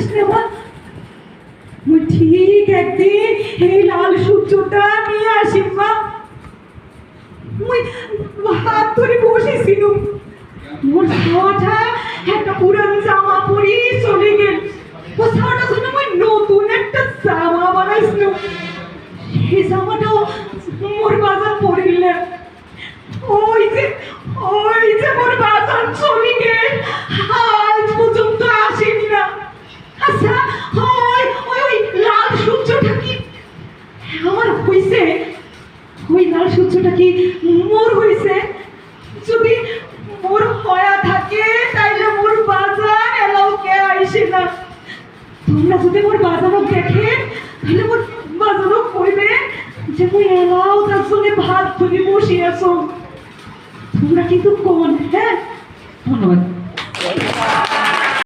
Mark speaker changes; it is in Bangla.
Speaker 1: জানিস না মা, মুই ঠিক একদিন এই লাল সূর্যটা নিয়ে আসি মা। মুই হাত ধরে বসেছিল, মোর ছাওয়াটা একটা পুরান জামা পরি চলে গেল। ও ছাওয়াটার জন্য মুই নতুন একটা জামা বানাইছিল। এই জামাটাও মোর বাজার পরিল। ওই যে মোর বাজার চলে গেল, আজ পর্যন্ত আসেনি না। আচ্ছা ওই ওই ওই লাল সূর্যটা কি আমার হইছে? ওই লাল সূর্যটা কি মোর হইছে? যদি মোর হয়া থাকে তাইলে মোর বাজার এলাও কে আইসে না। তোমরা যদি মোর বাজারও দেখে তাহলে মোর বাজারও কইবে যে মুই এলাও তার সঙ্গে ভাত ধরে বসে আছো। তোমরা কিন্তু কোন? হ্যাঁ, ধন্যবাদ।